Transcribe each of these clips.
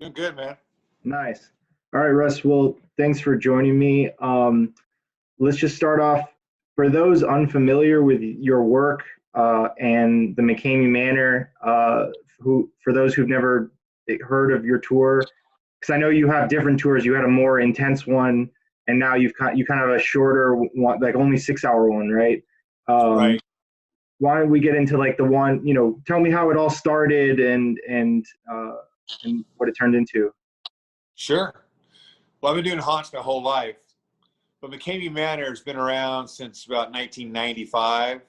Doing good, man. Nice. All right, Russ. Well, thanks for joining me. Let's just start off. For those unfamiliar with your work and the McKamey Manor, for those who've never heard of your tour, because I know you have different tours. You had a more intense one, and now you kind of have a shorter one, like only 6 hour one, right? Um, Right. why don't we get into like the one? Tell me how it all started and what it turned into. Sure. Well, I've been doing haunts my whole life, but McKamey Manor has been around since about 1995,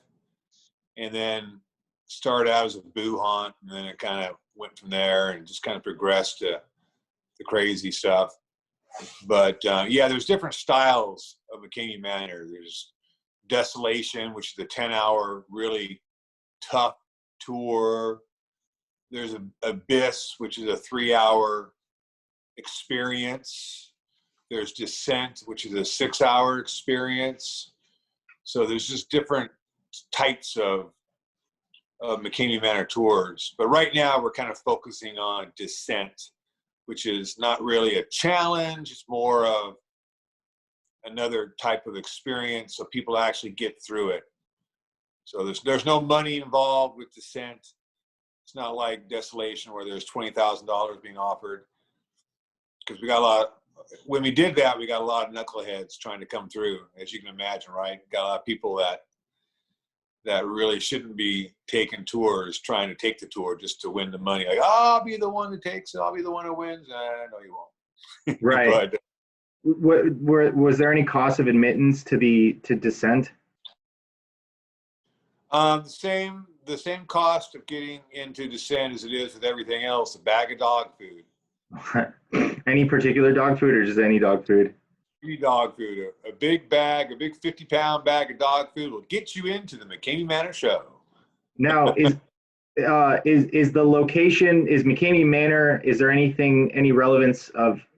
and then started out as a boo haunt, and then it kind of went from there and just kind of progressed to the crazy stuff. But yeah, there's different styles of McKamey Manor. There's Desolation, which is a 10-hour, really tough tour. There's Abyss, which is a 3-hour experience. There's Descent, which is a 6-hour experience. So there's just different types of McKamey Manor tours. But right now we're kind of focusing on Descent, which is not really a challenge. It's more of another type of experience so people actually get through it. So there's no money involved with Descent. It's not like Desolation where there's $20,000 being offered. Because we got a lot, when we did that, we got a lot of knuckleheads trying to come through, as you can imagine, right? Got a lot of people that really shouldn't be taking tours, trying to take the tour just to win the money. Like, oh, I'll be the one that takes it. I'll be the one who wins. No, you won't. Right. But Was there any cost of admittance to Descent? the same cost of getting into Descent as it is with everything else. A bag of dog food. Any particular dog food or just any dog food? Any dog food. A big bag, a big 50-pound bag of dog food will get you into the McKamey Manor show. Now, is the location, is McKamey Manor, is there any relevance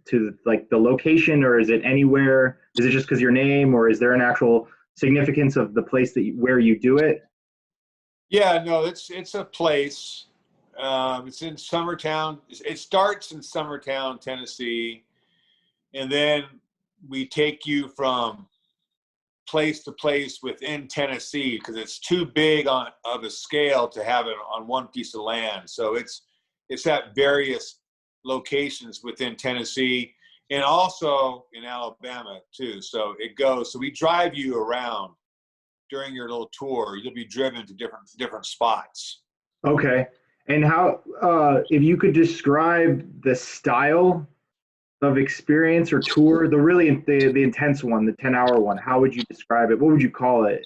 to like the location, or is it anywhere? Is it just because your name, or is there an actual significance of the place where you do it? Yeah, no, it's a place. It's in Summertown. It starts in Summertown, Tennessee, and then we take you from place to place within Tennessee because it's too big of a scale to have it on one piece of land. So it's at various locations within Tennessee and also in Alabama too. So we drive you around during your little tour. You'll be driven to different spots. Okay. And how, if you could describe the style of experience or tour, the intense one, the 10-hour one, how would you describe it? What would you call it?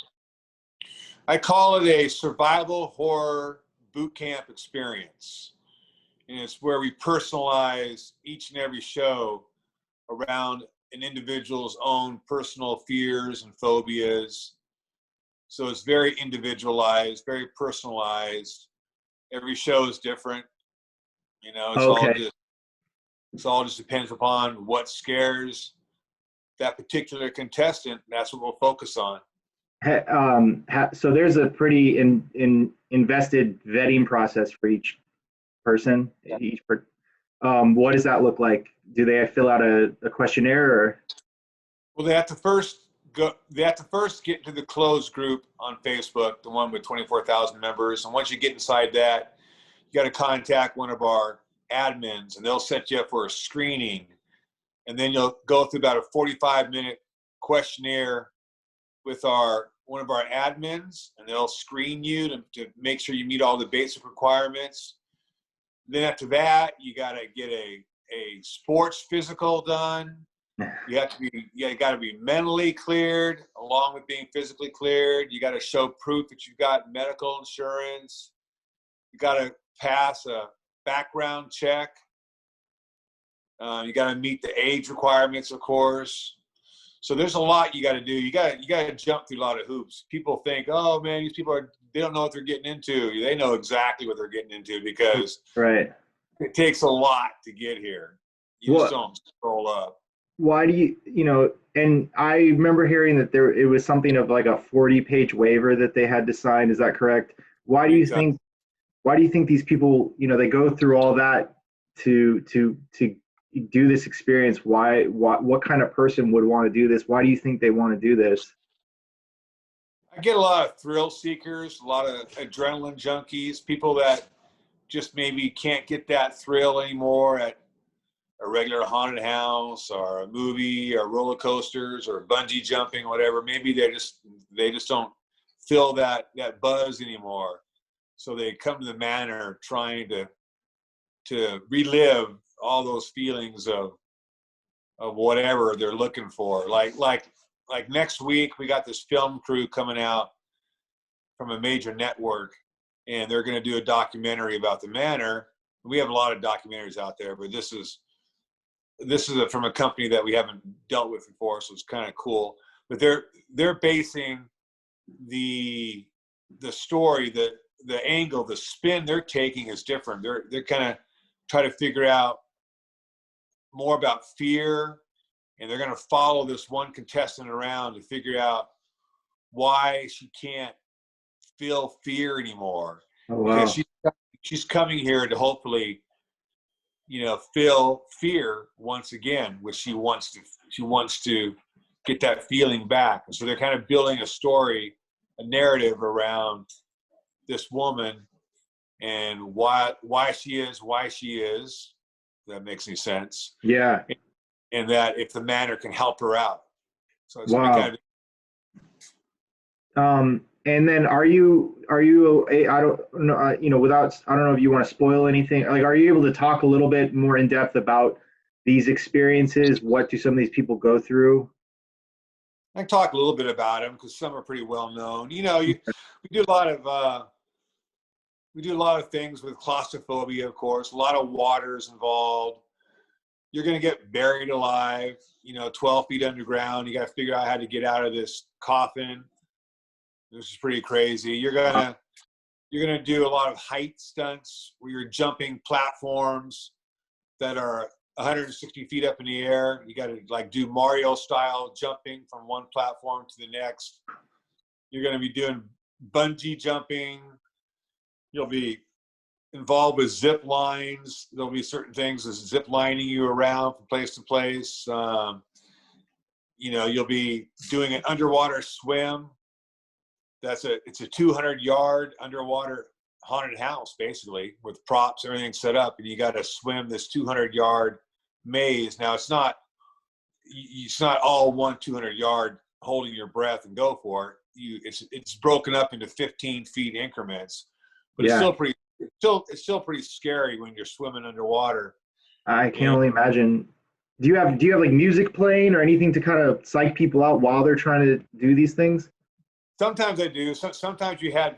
I call it a survival horror boot camp experience. And it's where we personalize each and every show around an individual's own personal fears and phobias. So it's very individualized, very personalized. Every show is different. Okay. It all just depends upon what scares that particular contestant. That's what we'll focus on. So there's a pretty invested vetting process for each person. What does that look like? Do they fill out a questionnaire, or? Well, they have to first get into the closed group on Facebook, the one with 24,000 members. And once you get inside that, you got to contact one of our admins, and they'll set you up for a screening. And then you'll go through about a 45-minute questionnaire with one of our admins, and they'll screen you to make sure you meet all the basic requirements. Then after that, you got to get a sports physical done. You got to be mentally cleared along with being physically cleared. You got to show proof that you've got medical insurance. You got to pass a background check. You got to meet the age requirements, of course. So there's a lot you got to do. You got to jump through a lot of hoops. People think, oh man, these people they don't know what they're getting into. They know exactly what they're getting into because Right. It takes a lot to get here. You just don't scroll up. Why do and I remember hearing that it was something of like a 40-page waiver that they had to sign. Is that correct? Why do you think these people, they go through all that to do this experience? What kind of person would want to do this? Why do you think they want to do this? I get a lot of thrill seekers, a lot of adrenaline junkies, people that just maybe can't get that thrill anymore at a regular haunted house or a movie or roller coasters or bungee jumping, whatever. Maybe they just don't feel that buzz anymore. So they come to the manor trying to relive all those feelings of whatever they're looking for. Like next week, we got this film crew coming out from a major network, and they're going to do a documentary about the manor. We have a lot of documentaries out there, but this is from a company that we haven't dealt with before, so it's kind of cool. But they're basing the story, the angle, the spin they're taking is different. They're kind of trying to figure out more about fear, and they're going to follow this one contestant around to figure out why she can't feel fear anymore. Oh, wow. Because she's coming here to hopefully, feel fear once again, which she wants to get that feeling back. And so they're kind of building a story, a narrative around this woman and why she is. If that makes any sense. Yeah. And that if the manor can help her out. So it's Wow. kind of. And then are you I don't know, I don't know if you want to spoil anything. Like, are you able to talk a little bit more in depth about these experiences? What do some of these people go through? I can talk a little bit about them because some are pretty well known. We do a lot of things with claustrophobia, of course. A lot of water's involved. You're going to get buried alive, 12 feet underground. You got to figure out how to get out of this coffin. This is pretty crazy. You're gonna do a lot of height stunts where you're jumping platforms that are 160 feet up in the air. You got to do Mario style jumping from one platform to the next. You're going to be doing bungee jumping. You'll be involved with zip lines. There'll be certain things as zip lining you around from place to place. You'll be doing an underwater swim. It's a 200-yard underwater haunted house, basically, with props, everything set up, and you got to swim this 200-yard maze. Now, it's not all one 200-yard holding your breath and go for it. It's broken up into 15 feet increments, but Yeah. it's still pretty scary when you're swimming underwater. I can only imagine. Do you have like music playing or anything to kind of psych people out while they're trying to do these things? Sometimes I do. Sometimes you have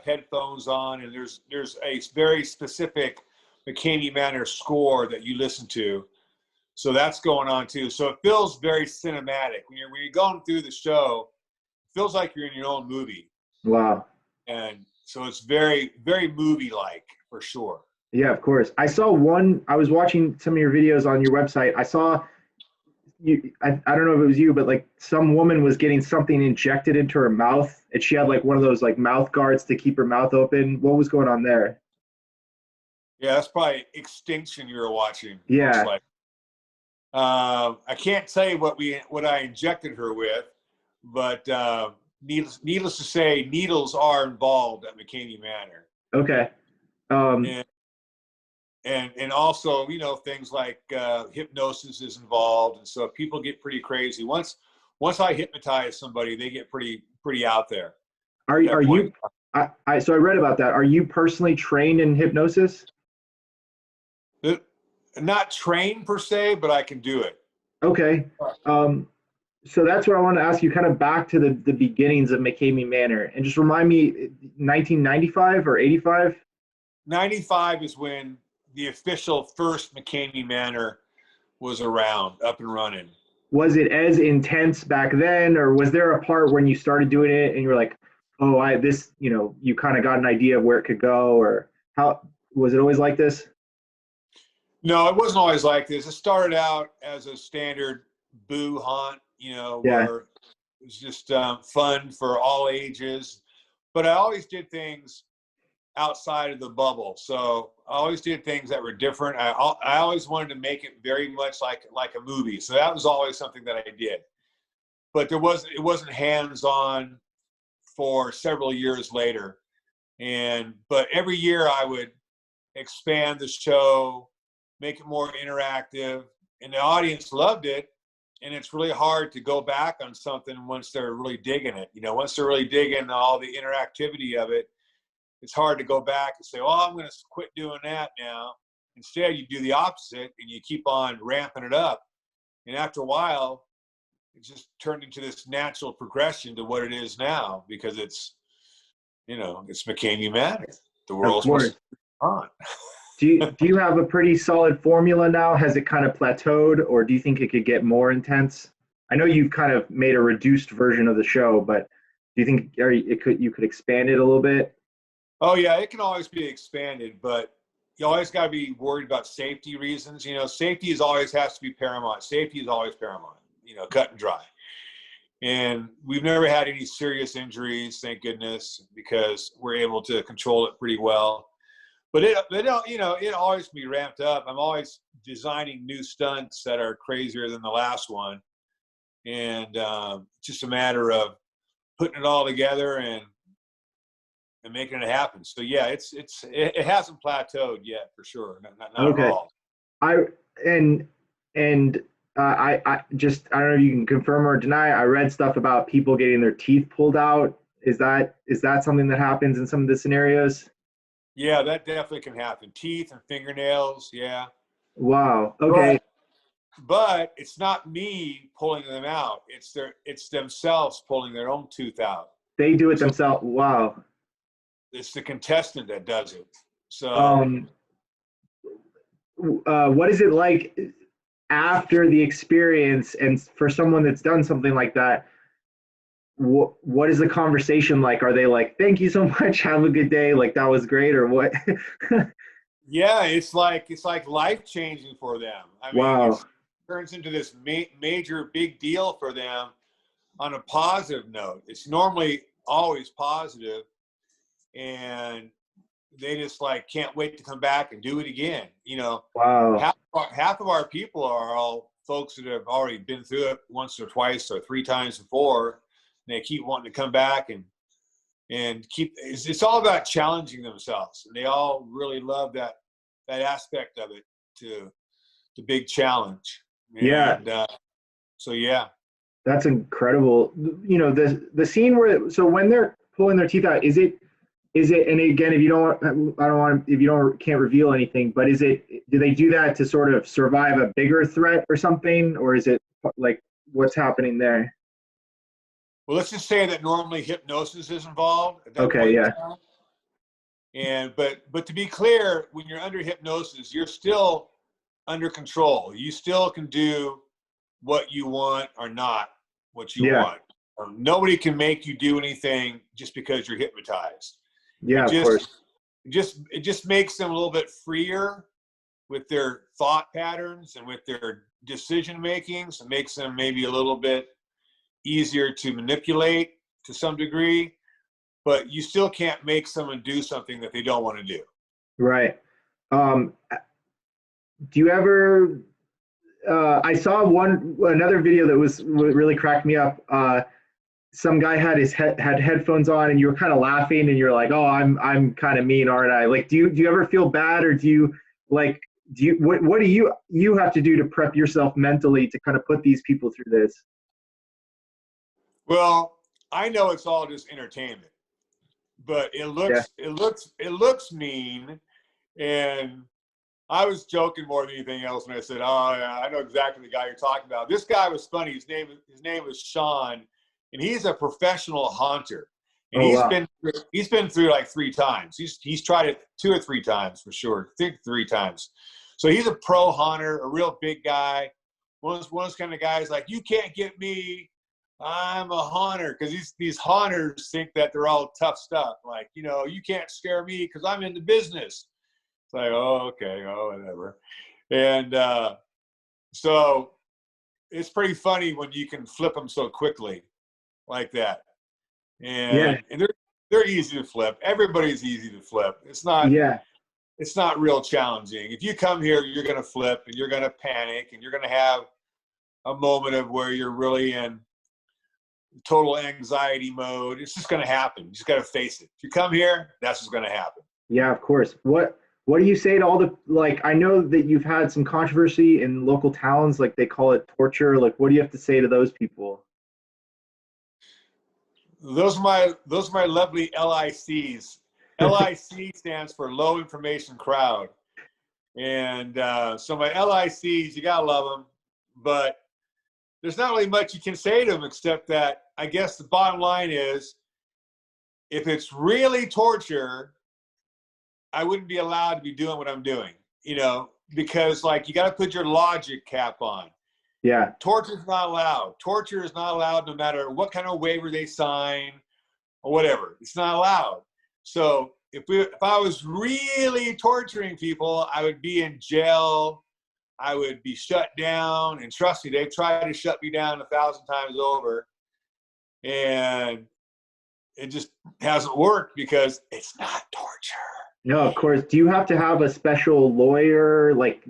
headphones on, and there's a very specific McKamey Manor score that you listen to. So that's going on too. So it feels very cinematic when you're going through the show. It feels like you're in your own movie. Wow. And so it's very, very movie-like for sure. Yeah, of course. I was watching some of your videos on your website. I saw you, I don't know if it was you, but like some woman was getting something injected into her mouth, and she had like one of those like mouth guards to keep her mouth open. What was going on there? Yeah, that's probably Extinction you were watching. Yeah. Like. I can't tell you what I injected her with, but needless to say, needles are involved at McKamey Manor. Okay. And also, things like hypnosis is involved, and so people get pretty crazy. Once I hypnotize somebody, they get pretty out there. Are you? So I read about that. Are you personally trained in hypnosis? Not trained per se, but I can do it. Okay. So that's what I want to ask you, kind of back to the beginnings of McKamey Manor, and just remind me, 1995 or 85? 95 is when the official first McKamey Manor was around, up and running. Was it as intense back then, or was there a part when you started doing it and you were like, oh, you kind of got an idea of where it could go, or how was it always like this? No, it wasn't always like this. It started out as a standard boo haunt, where it was just fun for all ages. But I always did things outside of the bubble. So I always did things that were different. I always wanted to make it very much like a movie. So that was always something that I did. But it wasn't hands-on for several years later. But every year I would expand the show, make it more interactive, and the audience loved it. And it's really hard to go back on something once they're really digging it. Once they're really digging all the interactivity of it, it's hard to go back and say, "Oh, I'm going to quit doing that now." Instead, you do the opposite and you keep on ramping it up. And after a while, it just turned into this natural progression to what it is now, because it's McKamey Manor. The world's most on. Do you have a pretty solid formula now? Has it kind of plateaued, or do you think it could get more intense? I know you've kind of made a reduced version of the show, but do you think you could expand it a little bit? Oh yeah, it can always be expanded, but you always got to be worried about safety reasons. Safety always has to be paramount. Safety is always paramount. Cut and dry. And we've never had any serious injuries, thank goodness, because we're able to control it pretty well. But it always be ramped up. I'm always designing new stunts that are crazier than the last one, and just a matter of putting it all together and making it happen. So yeah, it hasn't plateaued yet, for sure. Not Okay. at all. I don't know if you can confirm or deny. I read stuff about people getting their teeth pulled out. Is that something that happens in some of the scenarios? Yeah, that definitely can happen. Teeth and fingernails, yeah. Wow. Okay. But it's not me pulling them out. It's themselves pulling their own tooth out. They do it themselves. Wow. It's the contestant that does it. So what is it like after the experience, and for someone that's done something like that, what is the conversation like? Are they like, "Thank you so much, have a good day, like that was great," or what? Yeah, it's like life changing for them. I mean, Wow. it turns into this major big deal for them on a positive note. It's normally always positive, and they just can't wait to come back and do it again. Wow. Half of our people are all folks that have already been through it once or twice or three times before. And they keep wanting to come back and keep. It's all about challenging themselves, and they all really love that aspect of it, to the big challenge. Yeah. And so yeah. That's incredible. The scene when they're pulling their teeth out, is it, and again, if you can't reveal anything, but do they do that to sort of survive a bigger threat or something? Or is it like, what's happening there? Well, let's just say that normally hypnosis is involved at that Okay, point yeah. in time. And but to be clear, when you're under hypnosis, you're still under control. You still can do what you want or not what you want. Nobody can make you do anything just because you're hypnotized. Yeah, of course. It just makes them a little bit freer with their thought patterns and with their decision makings. It makes them maybe a little bit easier to manipulate to some degree, but you still can't make someone do something that they don't want to do. Right. Do you ever? I saw another video that was really cracked me up. Some guy had had headphones on, and you were kind of laughing, and you're like, "Oh, I'm kind of mean, aren't I?" Like, do you ever feel bad, or what do you have to do to prep yourself mentally to kind of put these people through this? Well, I know it's all just entertainment, but it looks mean, and I was joking more than anything else when I said, "Oh, yeah, I know exactly the guy you're talking about." This guy was funny. His name was Sean, and he's a professional hunter. And he's been through like 3 times. He's tried it 2 or 3 times for sure. I think 3 times. So he's a pro hunter, a real big guy. One of those kind of guys like, "You can't get me. I'm a hunter," because these hunters think that they're all tough stuff. Like, you can't scare me because I'm in the business. It's like, oh, okay, oh, whatever. And so it's pretty funny when you can flip them so quickly like that. And They're easy to flip. Everybody's easy to flip. Yeah. It's not real challenging. If you come here, you're going to flip and you're going to panic and you're going to have a moment of where you're really in total anxiety mode. It's just going to happen. You just got to face it. If you come here, that's what's going to happen. Yeah, of course. What do you say to all the, like, I know that you've had some controversy in local towns, like they call it torture. Like, what do you have to say to those people? Those are my lovely LICs. LIC stands for low information crowd. And so my LICs, you got to love them. But there's not really much you can say to them except that I guess the bottom line is if it's really torture, I wouldn't be allowed to be doing what I'm doing, because like you got to put your logic cap on. Yeah. Torture is not allowed. Torture is not allowed no matter what kind of waiver they sign or whatever. It's not allowed. So if I was really torturing people, I would be in jail. I would be shut down. And trust me, they've tried to shut me down 1,000 times over. And it just hasn't worked because it's not torture. No, of course. Do you have to have a special lawyer, like,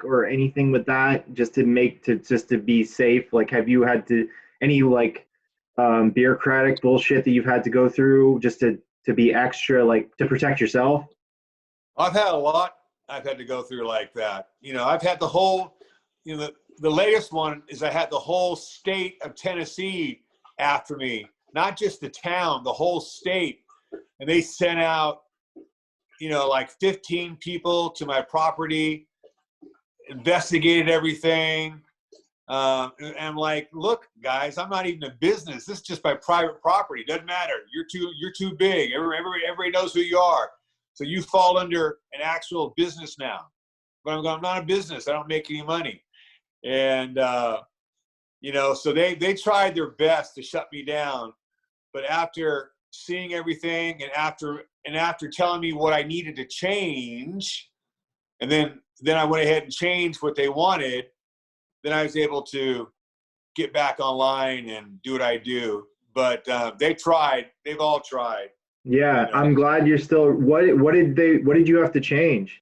or anything with that, just to be safe? Like, have you had to any like bureaucratic bullshit that you've had to go through just to be extra, like, to protect yourself? I've had a lot I've had to go through like that. I've had the whole, the latest one is I had the whole state of Tennessee after me, not just the town, the whole state. And they sent out, like 15 people to my property, investigated everything. And I'm like, look, guys, I'm not even a business. This is just my private property. Doesn't matter. You're too big. Everybody knows who you are. So you fall under an actual business now. But I'm not a business. I don't make any money. And, so they tried their best to shut me down. But after seeing everything and after telling me what I needed to change, and then I went ahead and changed what they wanted, then I was able to get back online and do what I do. But they've all tried. Yeah, I'm glad you're still. What did you have to change?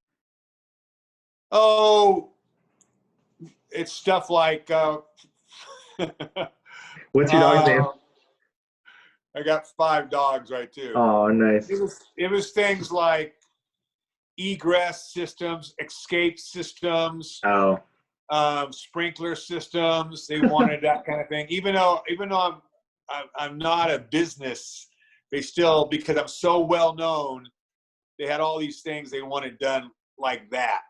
Oh, it's stuff like What's your dog's name? I got 5 dogs, right, too. Oh, nice. It was things like egress systems, escape systems, sprinkler systems. They wanted that kind of thing. Even though I'm not a business, they still, because I'm so well known, they had all these things they wanted done like that.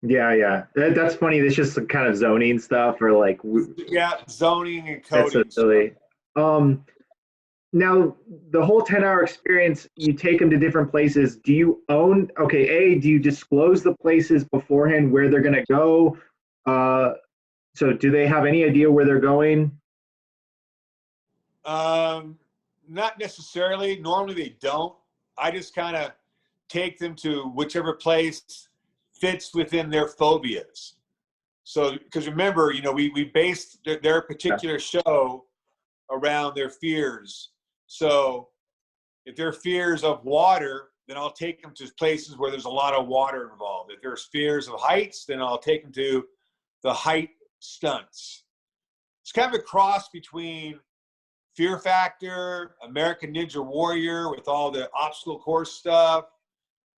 Yeah. That's funny. It's just some kind of zoning stuff or like. Yeah, zoning and coding. That's so silly. Now, the whole 10-hour experience, you take them to different places. Do you do you disclose the places beforehand where they're going to go? So do they have any idea where they're going? Not necessarily. Normally they don't. I just kind of take them to whichever place fits within their phobias. So, because remember, we based their particular show around their fears. So if there are fears of water, then I'll take them to places where there's a lot of water involved. If there's fears of heights, then I'll take them to the height stunts. It's kind of a cross between Fear Factor, American Ninja Warrior with all the obstacle course stuff,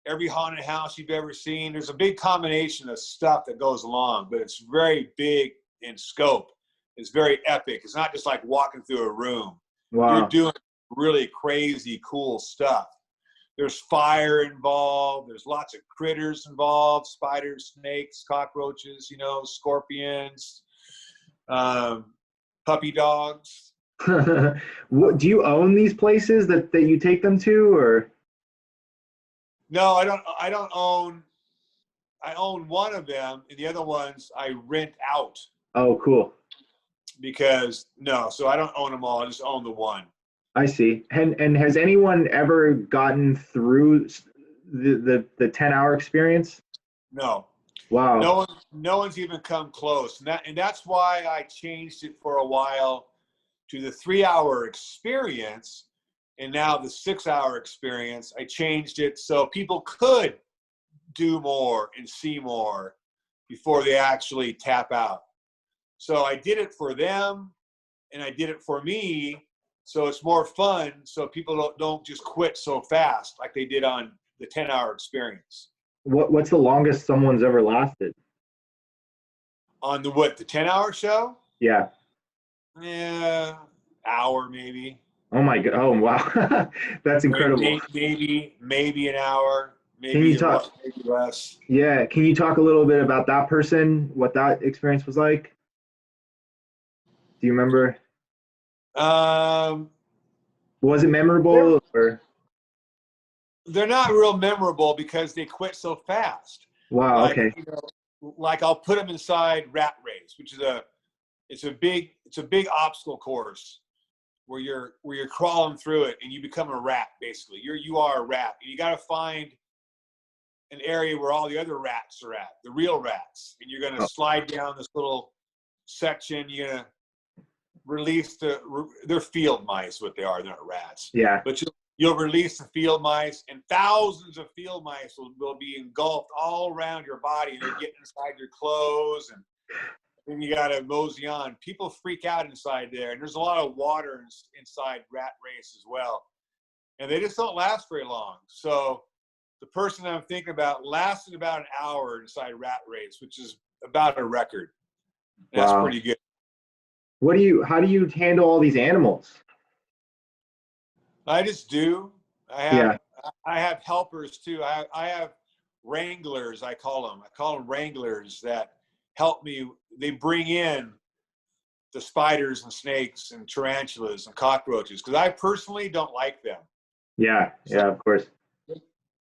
every haunted house you've ever seen. There's a big combination of stuff that goes along, but it's very big in scope. It's very epic. It's not just like walking through a room. Wow. You're doing really crazy, cool stuff. There's fire involved. There's lots of critters involved, spiders, snakes, cockroaches, scorpions, puppy dogs. Do you own these places that you take them to, or? No, I don't own. I own one of them, and the other ones I rent out. Oh, cool. So I don't own them all. I just own the one. I see. And has anyone ever gotten through the 10-hour experience? No. Wow. No one's even come close. And that's why I changed it for a while to the 3-hour experience, And now the 6-hour experience, I changed it so people could do more and see more before they actually tap out. So I did it for them and I did it for me. So it's more fun. So people don't just quit so fast like they did on the 10-hour experience. What's the longest someone's ever lasted? On the what? The 10-hour show? Yeah. Yeah, hour maybe. Oh my God. Oh wow. That's incredible. Maybe an hour. Can you Maybe talk? maybe less. Yeah. Can you talk a little bit about that person? What that experience was like? Do you remember? Um, Was it they're memorable or? they're not real memorable because they quit so fast. Wow. Like, Okay. like I'll put them inside rat race, which is it's a big obstacle course where you're crawling through it and you become a rat basically. You are a rat and you got to find an area where all the other rats are at, the real rats, and you're going to Oh, slide down this little section. You're going to release they're field mice, what they are. They're not rats, yeah. but you'll release the field mice, and thousands of field mice will be engulfed all around your body, and they're getting inside your clothes, and then you got to mosey on. People freak out inside there, and there's a lot of water inside rat race as well, and they just don't last very long. So the person I'm thinking about lasted about an hour inside rat race, which is about a record. That's Wow. pretty good. How do you handle all these animals? I just do. Yeah. I have helpers too. I have wranglers. I call them wranglers that help me. They bring in the spiders and snakes and tarantulas and cockroaches because I personally don't like them. Yeah. So Yeah. Of course.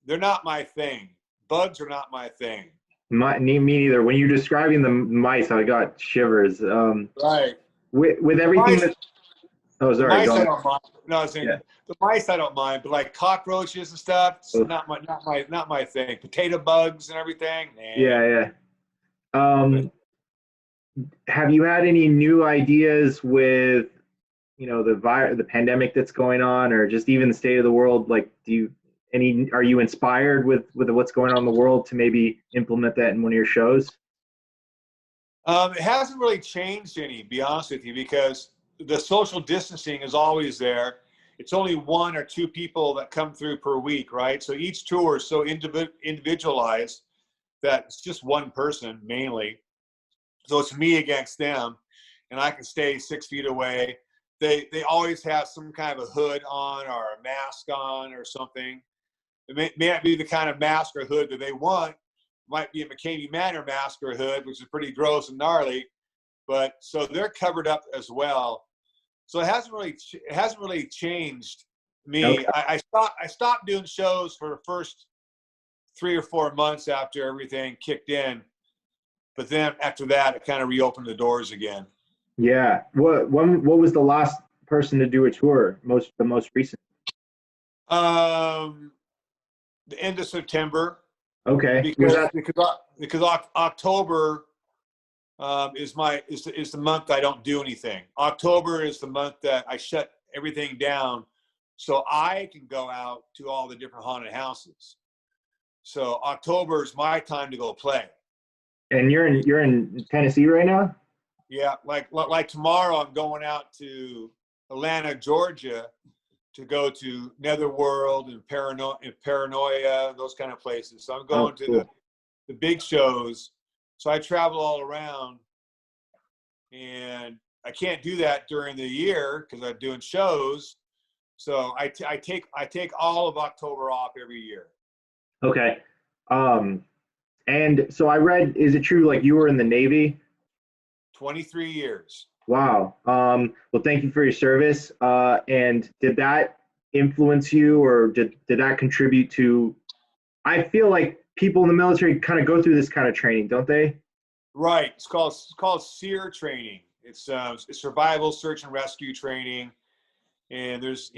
they're not my thing. Bugs are not my thing. Me neither. When you're describing the mice, I got shivers. Right. With The everything mice, that. Oh, the sorry. mice Go I on. don't mind. No, I was saying Yeah. the mice I don't mind, but like cockroaches and stuff, it's Oh, not my thing. Potato bugs and everything, nah. yeah. Yeah. But Have you had any new ideas with the pandemic that's going on, or just even the state of the world? Like, are you inspired with what's going on in the world to maybe implement that in one of your shows? it hasn't really changed any, to be honest with you, because the social distancing is always there. It's only 1 or 2 people that come through per week, right? So each tour is so individualized that it's just one person mainly. So it's me against them, and I can stay 6 feet away. They always have some kind of a hood on or a mask on or something. It may not be the kind of mask or hood that they want. It might be a McKamey Manor mask or hood, which is pretty gross and gnarly. But so they're covered up as well. So it hasn't really changed me. Okay. I stopped doing shows for the first 3 or 4 months after everything kicked in. But then after that, it kind of reopened the doors again. Yeah. What was the last person to do a tour? The most recent. The end of September, Okay. Was because that October is the month I don't do anything. October is the month that I shut everything down, so I can go out to all the different haunted houses. So October is my time to go play. and you're in Tennessee right now? Yeah, like tomorrow I'm going out to Atlanta, Georgia, to go to Netherworld and Paranoia, those kind of places. So I'm Oh, going to cool. the big shows. So I travel all around, and I can't do that during the year because I'm doing shows. So I take all of October off every year. Okay. Um, and so I read, is it true, like you were in the Navy? 23 years. Wow. Well, thank you for your service. And did that influence you, or did that contribute to? I feel like people in the military kind of go through this kind of training, don't they? Right. It's called SEER training. It's survival, search, and rescue training. And there's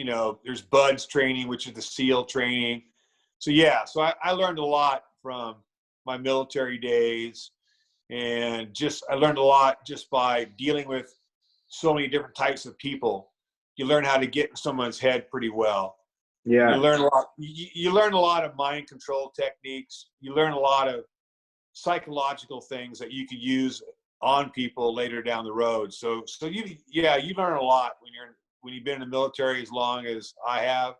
BUDS training, which is the SEAL training. So yeah, so I learned a lot from my military days, and I learned a lot just by dealing with so many different types of people you learn how to get in someone's head pretty well. Yeah. You learn a lot. You learn a lot of mind control techniques. You learn a lot of psychological things that you could use on people later down the road. So you learn a lot when you've been in the military as long as I have.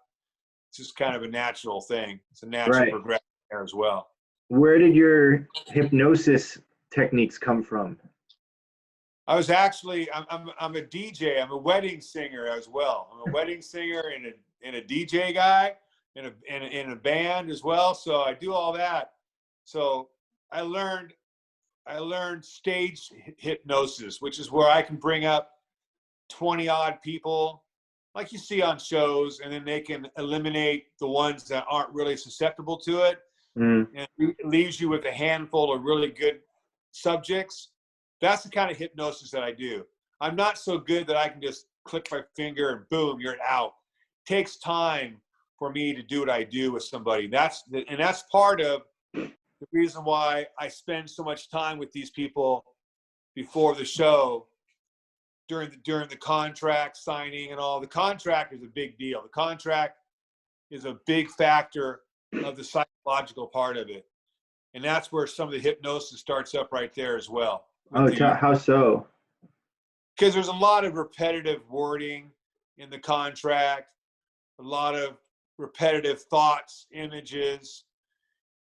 It's just kind of a natural thing. It's a natural progression there as well. Where did your hypnosis techniques come from? I was actually, I'm a DJ. I'm a wedding singer as well. I'm a wedding singer and a DJ guy in a band as well. So I do all that. So I learned stage hypnosis, which is where I can bring up 20 odd people like you see on shows, and then they can eliminate the ones that aren't really susceptible to it. And it leaves you with a handful of really good subjects. That's the kind of hypnosis that I do. I'm not so good that I can just click my finger and boom, you're out. It takes time for me to do what I do with somebody. That's part of the reason why I spend so much time with these people before the show, during the contract signing and all. The contract is a big deal. The contract is a big factor of the psychological part of it. And that's where some of the hypnosis starts up right there as well. Oh, how so? Because there's a lot of repetitive wording in the contract, a lot of repetitive thoughts, images,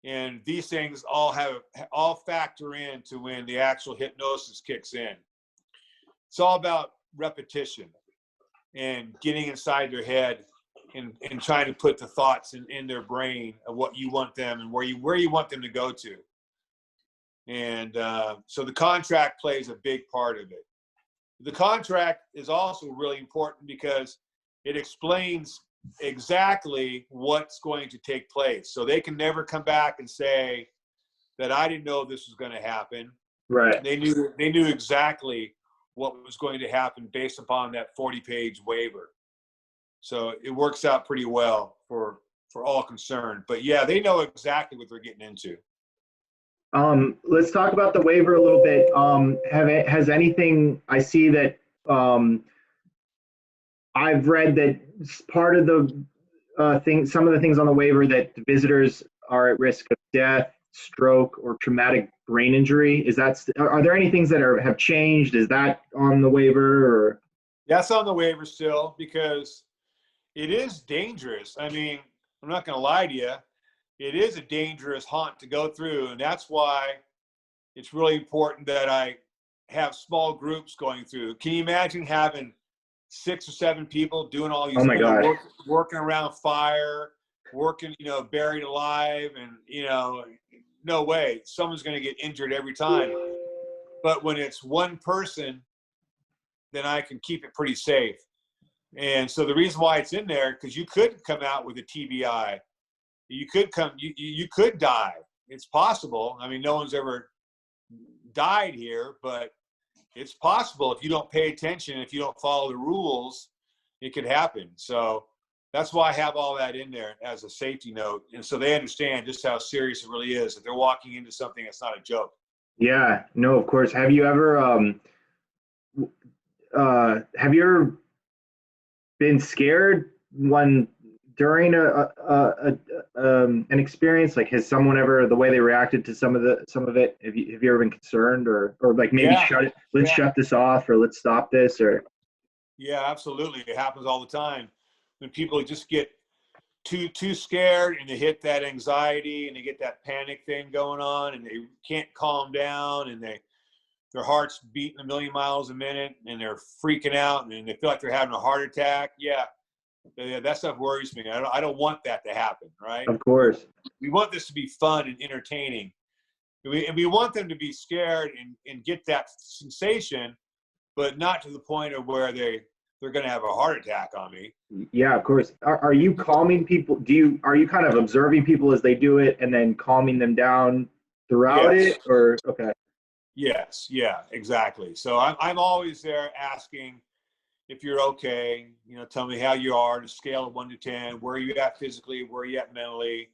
and these things all factor into when the actual hypnosis kicks in. It's all about repetition and getting inside their head and trying to put the thoughts in their brain of what you want them and where you want them to go to. And so the contract plays a big part of it. The contract is also really important because it explains exactly what's going to take place. So they can never come back and say that I didn't know this was going to happen. Right. They knew exactly what was going to happen based upon that 40-page waiver. So it works out pretty well for all concerned. But yeah, they know exactly what they're getting into. Let's talk about the waiver a little bit. Has anything, I see that I've read that part of the some of the things on the waiver that visitors are at risk of death, stroke, or traumatic brain injury. Are there any things that have changed? Is that on the waiver? Or? That's on the waiver still, because it is dangerous. I mean, I'm not going to lie to you. It is a dangerous haunt to go through, and that's why it's really important that I have small groups going through. Can you imagine having 6 or 7 people doing all these, working around fire, working, buried alive, and no way, someone's going to get injured every time. But when it's one person, then I can keep it pretty safe. And so the reason why it's in there, because you could come out with a TBI. You could die. It's possible. I mean, no one's ever died here, but it's possible if you don't pay attention, if you don't follow the rules, it could happen. So that's why I have all that in there as a safety note. And so they understand just how serious it really is, that they're walking into something that's not a joke. Yeah, no, of course. Have you ever been scared during an experience? Like, has someone ever, the way they reacted to some of it, have you ever been concerned or like maybe shut this off, or let's stop this? Or yeah, absolutely. It happens all the time when people just get too scared and they hit that anxiety and they get that panic thing going on and they can't calm down and their heart's beating a million miles a minute and they're freaking out and they feel like they're having a heart attack. Yeah, that stuff worries me. I don't want that to happen, right? Of course. We want this to be fun and entertaining. And we want them to be scared and get that sensation, but not to the point of where they're going to have a heart attack on me. Yeah, of course. Are you calming people? Are you kind of observing people as they do it and then calming them down throughout it? Or okay. Yes. Yeah, exactly. So I'm always there asking if you're okay, tell me how you are on a scale of 1 to 10. Where are you at physically? Where are you at mentally?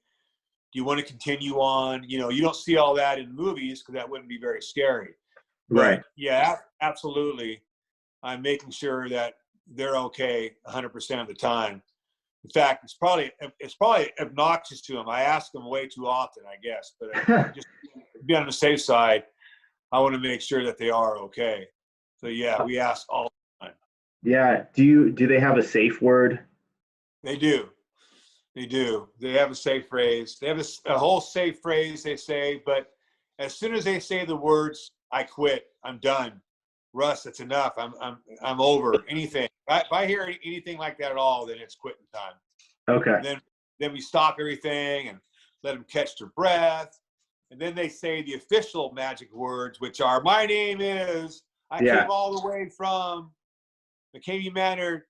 Do you want to continue on? You don't see all that in movies because that wouldn't be very scary. But, right. Yeah, absolutely. I'm making sure that they're okay 100% of the time. In fact, it's probably obnoxious to them. I ask them way too often, I guess, but just to be on the safe side, I want to make sure that they are okay. So yeah, we ask all the time. Yeah. Do they have a safe word? They do. They do. They have a safe phrase. They have a whole safe phrase they say, but as soon as they say the words, "I quit. I'm done. Russ, that's enough. I'm over." Anything. If I hear anything like that at all, then it's quitting time. Okay. Then we stop everything and let them catch their breath, and then they say the official magic words, which are, "My name is. I Yeah. came all the way from McKamey Manor.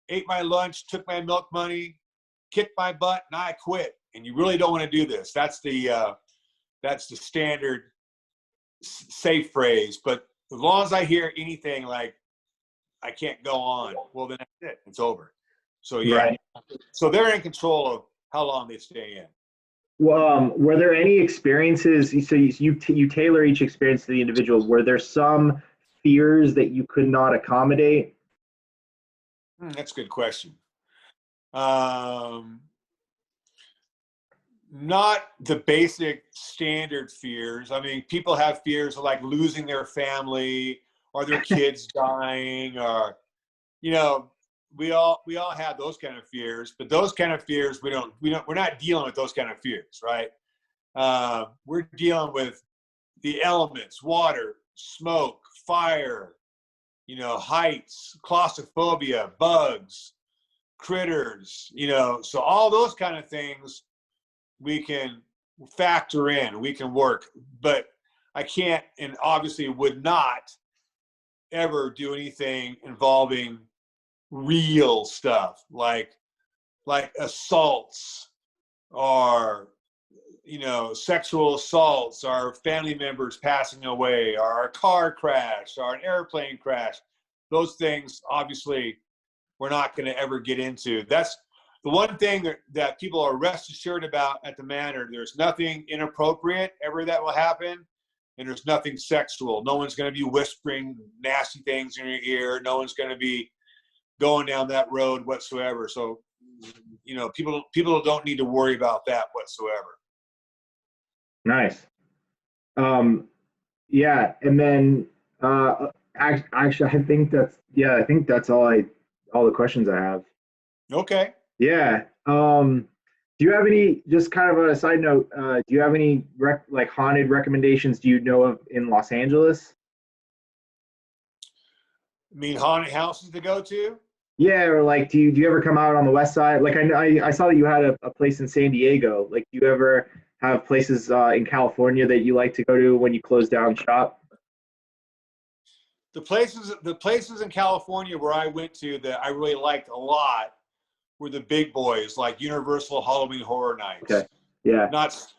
Ate my lunch, took my milk money, kicked my butt, and I quit." And you really don't want to do this. That's the standard safe phrase. But as long as I hear anything like "I can't go on," well, then that's it. It's over. So yeah. Right. So they're in control of how long they stay in. Well, were there any experiences? So you tailor each experience to the individual. Were there some fears that you could not accommodate? That's a good question. Not the basic standard fears. I mean, people have fears of like losing their family or their kids dying, or we all have those kind of fears. But those kind of fears, we're not dealing with those kind of fears, right? We're dealing with the elements: water, smoke, fire, heights, claustrophobia, bugs, critters, so all those kind of things we can factor in, we can work. But I can't, and obviously would not ever do anything involving real stuff like assaults or sexual assaults, or family members passing away, or a car crash, or an airplane crash. Those things, obviously, we're not going to ever get into. That's the one thing that people are rest assured about at the Manor. There's nothing inappropriate ever that will happen, and there's nothing sexual. No one's going to be whispering nasty things in your ear. No one's going to be going down that road whatsoever. So, people don't need to worry about that whatsoever. Nice. Yeah, and then actually, I think that's all the questions I have. Okay. Yeah. Do you have any, just kind of on a side note, do you have any like haunted recommendations do you know of in Los Angeles? I mean, haunted houses to go to? Yeah, or like, do you ever come out on the west side? Like, I saw that you had a place in San Diego. Like, do you ever have places in California that you like to go to when you close down shop? The places in California where I went to that I really liked a lot were the big boys, like Universal Halloween Horror Nights. Okay. Yeah.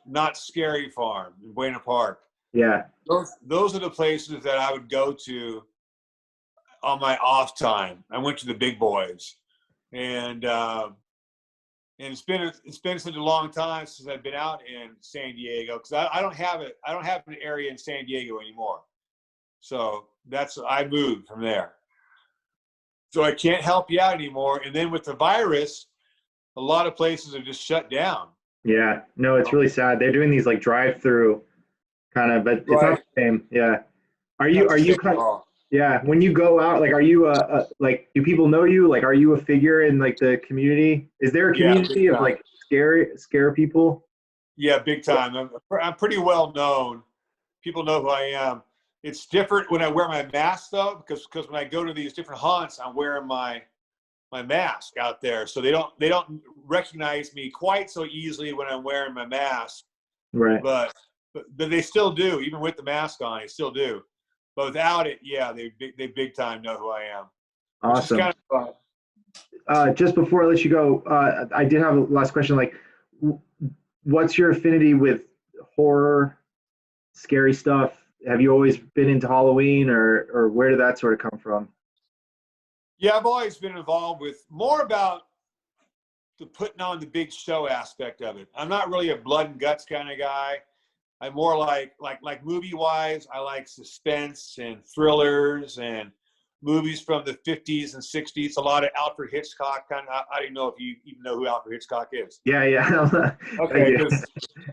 Not Scary Farm in Buena Park. Yeah. Those are the places that I would go to on my off time. I went to the big boys, and it's been such a long time since I've been out in San Diego, because I don't have an area in San Diego anymore. So I moved from there. So I can't help you out anymore. And then with the virus, a lot of places are just shut down. Yeah. No, it's really sad. They're doing these like drive-through kind of, but it's not the same. Yeah. Are you kind of, yeah, when you go out, like, are you like, do people know you? Like, are you a figure in like the community? Is there a community of like scare people? Yeah, big time. I'm pretty well known. People know who I am. It's different when I wear my mask, though, because when I go to these different haunts, I'm wearing my mask out there, so they don't recognize me quite so easily when I'm wearing my mask. Right. But they still do, even with the mask on. They still do. But without it, yeah, they big time know who I am. Awesome. Which is kind of fun. Just before I let you go, I did have a last question. Like, what's your affinity with horror, scary stuff? Have you always been into Halloween, or where did that sort of come from? Yeah, I've always been involved with more about the putting on the big show aspect of it. I'm not really a blood and guts kind of guy. I'm more like movie wise, I like suspense and thrillers and movies from the 50s and 60s. A lot of Alfred Hitchcock. I don't know if you even know who Alfred Hitchcock is. Yeah, yeah. Okay, because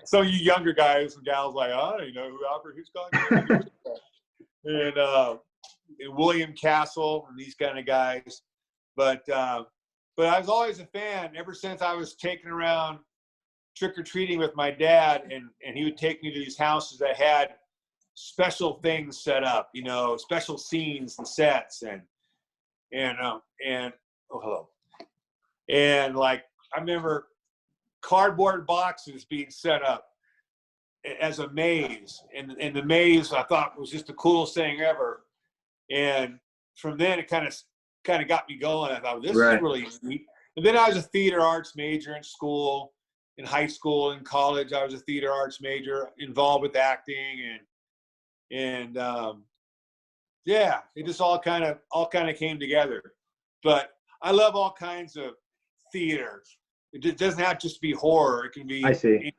some of you younger guys and gals like, oh, I don't even know who Alfred Hitchcock is. And William Castle and these kind of guys. But I was always a fan ever since I was taken around trick-or-treating with my dad, and he would take me to these houses that had special things set up, you know, special scenes and sets and oh, hello. And like I remember cardboard boxes being set up as a maze, and the maze I thought was just the coolest thing ever. And from then it kind of got me going. I thought, this is really neat. And then I was a theater arts major in school, in high school, in college. I was a theater arts major involved with acting, and yeah, it just all kind of came together. But I love all kinds of theater. It doesn't have to just be horror. It can be, I see.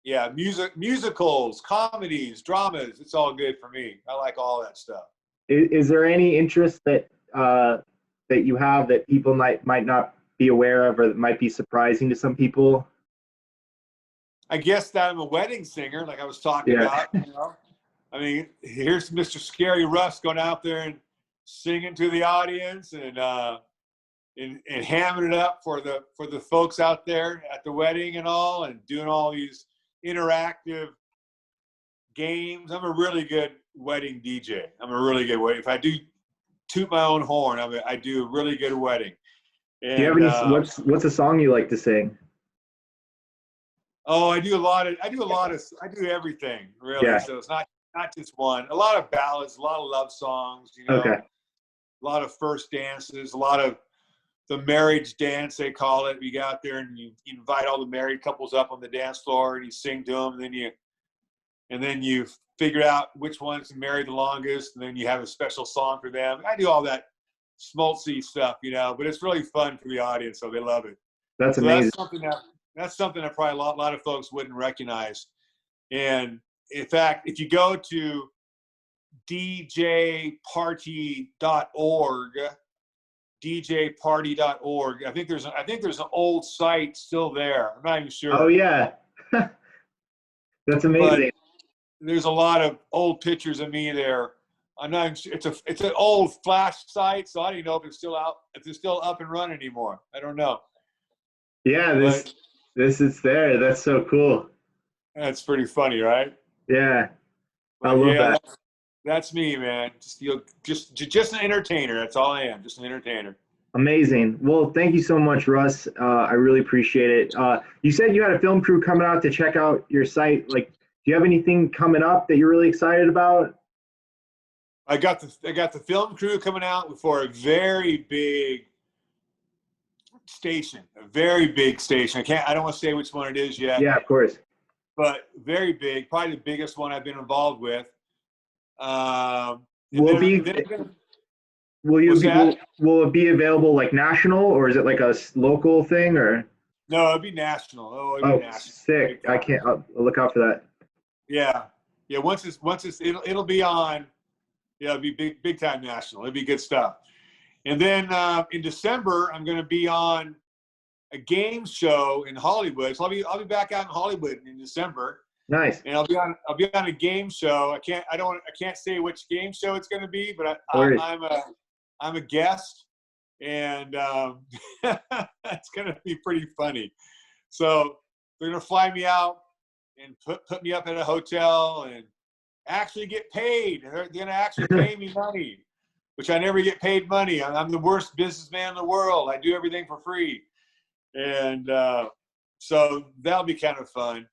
Yeah, musicals, comedies, dramas. It's all good for me. I like all that stuff. Is there any interest that that you have that people might not be aware of, or that might be surprising to some people? I guess that I'm a wedding singer, like I was talking about. You know? I mean, here's Mr. Scary Russ going out there and singing to the audience and hamming it up for the folks out there at the wedding and all, and doing all these interactive games. I'm a really good wedding DJ. I'm a really good wedding. If I do toot my own horn, I do a really good wedding. And, do you have any? What's a song you like to sing? Oh, I do everything really. Yeah. So it's not just one. A lot of ballads, a lot of love songs. You know, okay. A lot of first dances, a lot of the marriage dance they call it. You go out there and you invite all the married couples up on the dance floor and you sing to them, and then you figure out which one's married the longest, and then you have a special song for them. I do all that schmaltzy stuff, you know, but it's really fun for the audience, so they love it. That's amazing. That's something that probably a lot of folks wouldn't recognize. And in fact, if you go to djparty.org, I think there's an old site still there. I'm not even sure. Oh yeah. That's amazing. But there's a lot of old pictures of me there. I'm not even sure. It's an old flash site, so I don't even know if it's still up and running anymore. I don't know. Yeah, this is there. That's so cool. That's pretty funny, right? Yeah, I love that. That's me, man. Just an entertainer. That's all I am. Just an entertainer. Amazing. Well, thank you so much, Russ. I really appreciate it. You said you had a film crew coming out to check out your site. Like, do you have anything coming up that you're really excited about? I got the film crew coming out for a very big station. A very big station. I don't want to say which one it is yet. Yeah, of course. But very big, probably the biggest one I've been involved with. Will it be available like national, or is it like a local thing, or? No, it'll be national. It'll be national. Sick! I'll look out for that. Yeah. It'll be on. Yeah, it'll be big time national. It'll be good stuff. And then in December, I'm going to be on a game show in Hollywood. So I'll be back out in Hollywood in December. Nice. And I'll be on a game show. I can't say which game show it's going to be, but I'm a guest, and it's going to be pretty funny. So they're going to fly me out and put me up at a hotel and actually get paid. They're going to actually pay me money, which I never get paid money. I'm the worst businessman in the world. I do everything for free. And so that'll be kind of fun.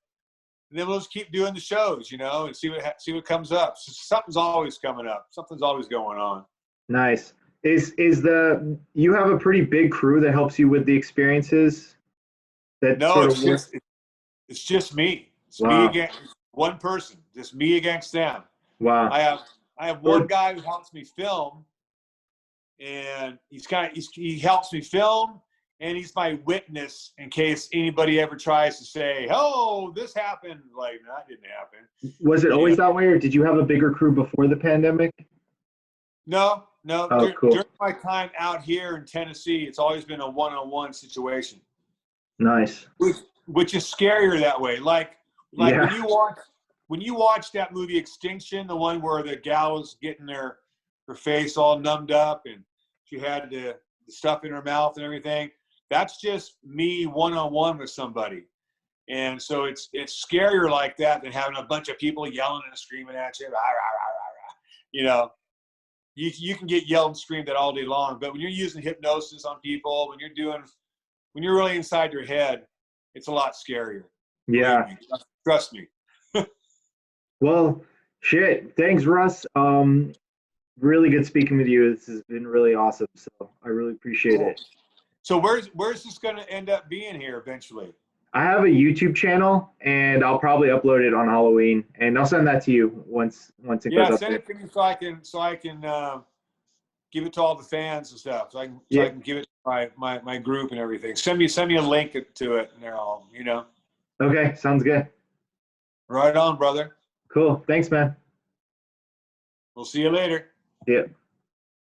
And then we'll just keep doing the shows, you know, and see what comes up. So something's always coming up. Something's always going on. Nice. You have a pretty big crew that helps you with the experiences? It's just me. It's me against one person. Just me against them. Wow. I have one guy who helps me film, and he helps me film, and he's my witness in case anybody ever tries to say, "Oh, this happened." Like, that didn't happen. Was it always that way, or did you have a bigger crew before the pandemic? No, no. Oh, cool. During my time out here in Tennessee, it's always been a one-on-one situation. Nice. Which is scarier that way. Like Yeah. when you watch that movie Extinction, the one where the gal was getting her face all numbed up and she had the stuff in her mouth and everything. That's just me one-on-one with somebody. And so it's scarier like that than having a bunch of people yelling and screaming at you. Rah, rah, rah, rah, rah. You know, you can get yelled and screamed at all day long, but when you're using hypnosis on people, when you're really inside your head, it's a lot scarier. Yeah. Trust me. Well, shit. Thanks, Russ. Really good speaking with you. This has been really awesome. So I really appreciate it. So where's this going to end up being here eventually? I have a YouTube channel, and I'll probably upload it on Halloween, and I'll send that to you once it goes up Send there. it to me so I can give it to all the fans and stuff. So I can give it to my group and everything. Send me a link to it, and they're all, you know. Okay, sounds good. Right on, brother. Cool. Thanks, man. We'll see you later. Yeah.